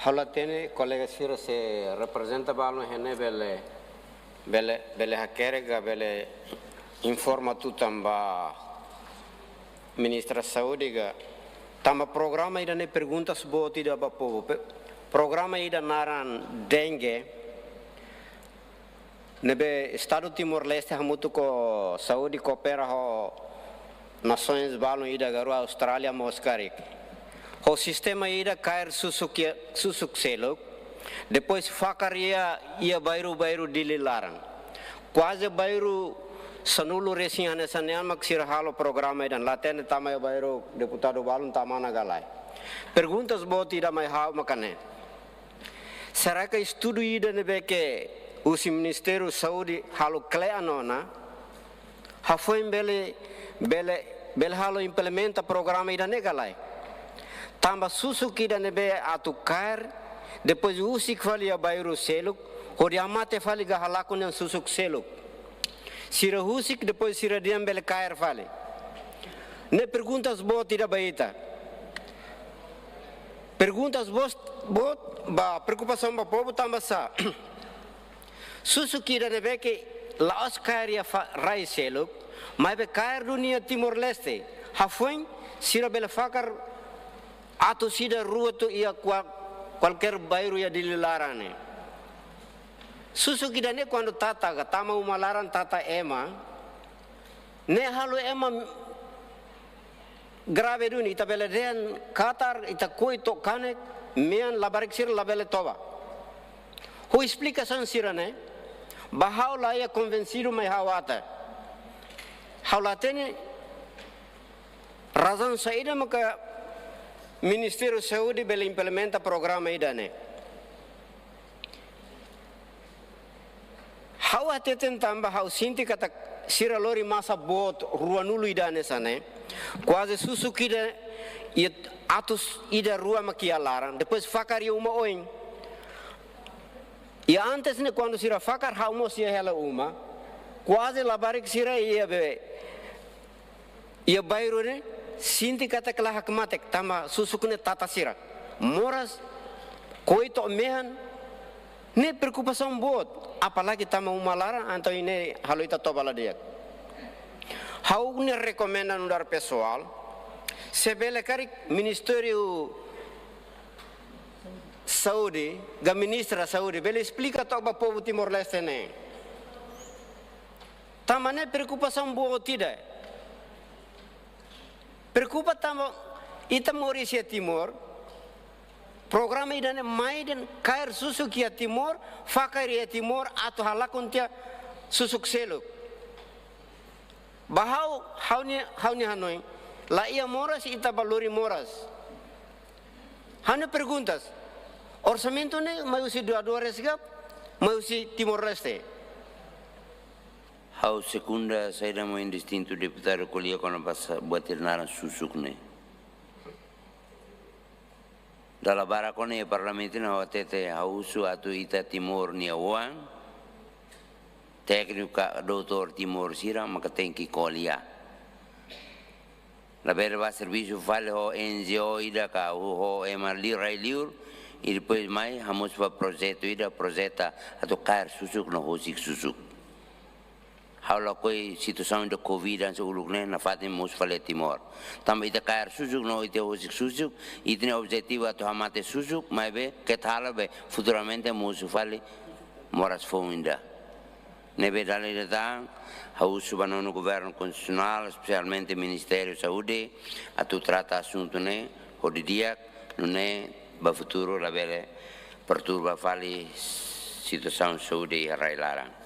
Halatene colega Sira se representa balno hene bele hakerega bele informa tutamba ministra Saudiga tamba programa ida ne perguntas boti da povo programa ida naran dengue nebe Estado Timor-Leste hamutu ko Saudi coopera ho nações balno ida garu Austrália moscarik o sistema ida cair susuk seluk depois facaria ia bairu dililaran quase bairu sanulu resi hane sanean maksir halo programa dan latene tamai bairu deputado balun tamana galai perguntas boti da mai hau makane será que estudo ida nebe que o ministério saúde halo kleanona ha foi bele halo implementa programa ida negalai tamba susuk ida nebe atukar depois usik fali a bairu seluk hodi amate fali ga halakun yang susuk seluk sira husik depois sira diam bele kair fali ne perguntas bot ida baita perguntas bot ba preocupação ba povo tamba sa susuk ida nebe que laos kair ya rai seluk mai be kair dunia Timor-Leste hafuin sira bele fakar atau sida rua tu ia qualquer bairro ia dililarane susu kidane quando tata tama umalaran tata ema ne halu ema grave duni ita bele den Qatar ita koito kane mean labarik sir labele toba ho explicação sirane bahau la ia convencido mai hawata haulatene razão saída maka Ministério Saúde bele implementa programa idane. How ateten tamba how sinti kata sira lori masa bot ruanulu idane sane. Quase susuki de atus ida rua makialaran. Depois fakari uma oing. E antes ne quando sira fakar haumo sia hela uma. Quase labarik sira ia bairro ne. Sinti kata kelah hakmatek tama susukne tata sira moras koito mehan ne preocupação bot apalagi tama umalara anto ini halo ita tobala dia hau ne recomenda nudar pessoal sebele kari Ministério Saúde ga ministra Saúde bele explica to ba povo Timor-Leste ne tama ne preocupação bot tidak preocupa tamo ita Maurisia Timor programa idane maiden kair susuk ya Timor fakar ya Timor atau halakun tia susuk seluk bahau hauni hanoi la ia moras ita baluri moras hanu perguntas orçamento ne mai usi dua resgap mai usi Timor-Leste Hau segunda saya mau indistinto deputado colia con passa buatir naran susukne. Dalla barakone parlamentina otete hausu atu ita Timor ni awan. Teknika doutor Timor sira maka tenki colia. La berba serviço fale ho NGO ida ka ho emarli railiur e depois mai hamos pa projeto ida projeta atu kair susuk no hosik susuk. Haula koi situação de Covid dan seulukne na fatin mus fale Timor. Também ita kair susuk no ite hosik susuk, itne objetivo atu hamate susuk, mai be kethala be futuramente mus fale moras fominda. Nebe dali datang hausu banono governo constitucional, specialmente Ministério Saúde, atu trata assunto ne hodidiak nune ba futuro la bele perturba fale situação saúde railara.